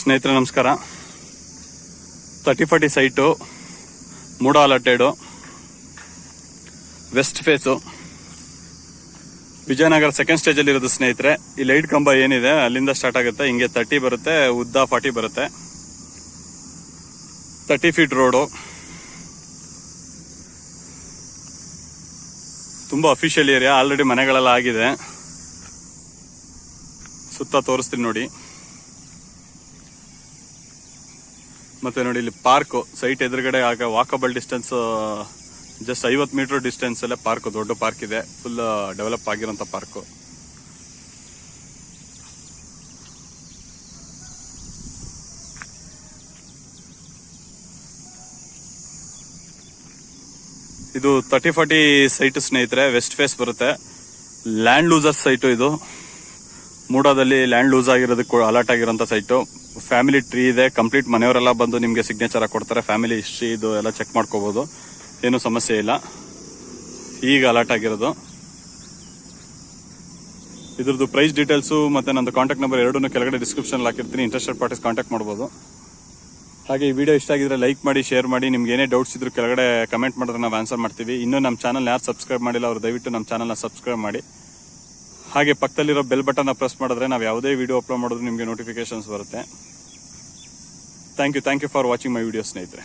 ಸ್ನೇಹಿತರೆ ನಮಸ್ಕಾರ. 30-40 ಸೈಟು, ಮೂಡ ಅಲಾಟೆಡು, West face, Vijayanagara second ಸ್ಟೇಜಲ್ಲಿ ಇರೋದು ಸ್ನೇಹಿತರೆ. ಈ ಲೈಟ್ ಕಂಬ ಏನಿದೆ ಅಲ್ಲಿಂದ ಸ್ಟಾರ್ಟ್ ಆಗುತ್ತೆ, ಹಿಂಗೆ 30 ಬರುತ್ತೆ, ಉದ್ದ 40 ಬರುತ್ತೆ. 30 ಫೀಟ್ ರೋಡು, ತುಂಬಾ ಅಫಿಷಿಯಲ್ ಏರಿಯಾ. ಆಲ್ರೆಡಿ ಮನೆಗಳೆಲ್ಲ ಆಗಿದೆ. ಸುತ್ತ ತೋರಿಸ್ತೀನಿ ನೋಡಿ. ಮತ್ತೆ ನೋಡಿ ಇಲ್ಲಿ ಪಾರ್ಕ್, ಸೈಟ್ ಎದುರುಗಡೆ ಆಗ walkable distance just 50 metre distance ಅಲ್ಲೇ ಪಾರ್ಕ್, ದೊಡ್ಡ ಪಾರ್ಕ್ ಇದೆ, ಫುಲ್ ಡೆವಲಪ್ ಆಗಿರೋಂಥ ಪಾರ್ಕ್. ಇದು 30-40 ಸೈಟ್ ಸ್ನೇಹಿತರೆ, ವೆಸ್ಟ್ ಫೇಸ್ ಬರುತ್ತೆ. ಲ್ಯಾಂಡ್ ಲೂಸರ್ ಸೈಟು ಇದು. ಮೂಡಾದಲ್ಲಿ ಲ್ಯಾಂಡ್ ಲೂಸ್ ಆಗಿರೋದಕ್ಕೆ ಅಲರ್ಟ್ ಆಗಿರೋಂಥ ಸೈಟು. ಫ್ಯಾಮಿಲಿ ಟ್ರೀ ಇದೆ, ಕಂಪ್ಲೀಟ್ ಮನೆಯವರೆಲ್ಲ ಬಂದು ನಿಮಗೆ ಸಿಗ್ನೇಚರ್ ಕೊಡ್ತಾರೆ. ಫ್ಯಾಮಿಲಿ ಹಿಸ್ಟ್ರಿ ಇದು ಎಲ್ಲ ಚೆಕ್ ಮಾಡ್ಕೋಬಹುದು, ಏನು ಸಮಸ್ಯೆ ಇಲ್ಲ. ಈಗ ಅಲರ್ಟ್ ಆಗಿರೋದು. ಇದ್ರದ್ದು ಪ್ರೈಸ್ ಡೀಟೇಲ್ಸು ಮತ್ತೆ ನಂದು ಕಾಂಟ್ಯಾಕ್ಟ್ ನಂಬರ್ ಎರಡನ್ನೂ ಕೆಳಗಡೆ ಡಿಸ್ಕ್ರಿಪ್ಷನ್ ಹಾಕಿರ್ತೀನಿ. ಇಂಟ್ರೆಸ್ಟೆಡ್ ಪಾರ್ಟೀಸ್ ಕಾಂಟ್ಯಾಕ್ಟ್ ಮಾಡ್ಬೋದು. ಹಾಗೆ ಈ ವಿಡಿಯೋ ಇಷ್ಟ ಆಗಿದ್ರೆ ಲೈಕ್ ಮಾಡಿ, ಶೇರ್ ಮಾಡಿ. ನಿಮ್ಗೆ ಏನೇ ಡೌಟ್ಸ್ ಇದ್ರು ಕೆಳಗಡೆ ಕಮೆಂಟ್ ಮಾಡಿದ್ರೆ ನಾವು ಆನ್ಸರ್ ಮಾಡ್ತೀವಿ. ಇನ್ನೂ ನಮ್ಮ ಚಾನಲ್ ಯಾರು ಸಬ್ಸ್ಕ್ರೈಬ್ ಮಾಡಿಲ್ಲ ಅವರು ದಯವಿಟ್ಟು ನಮ್ಮ ಚಾನಲ್ನ ಸಬ್ಸ್ಕ್ರೈಬ್ ಮಾಡಿ. ಹಾಗೆ ಪಕ್ಕದಲ್ಲಿರೋ ಬೆಲ್ ಬಟನ್ನ ಪ್ರೆಸ್ ಮಾಡಿದ್ರೆ ನಾವು ಯಾವುದೇ ವಿಡಿಯೋ ಅಪ್ಲೋಡ್ ಮಾಡಿದ್ರು ನಿಮಗೆ ನೋಟಿಫಿಕೇಶನ್ಸ್ ಬರುತ್ತೆ. Thank you for watching my video ಸ್ನೇಹಿತರೆ.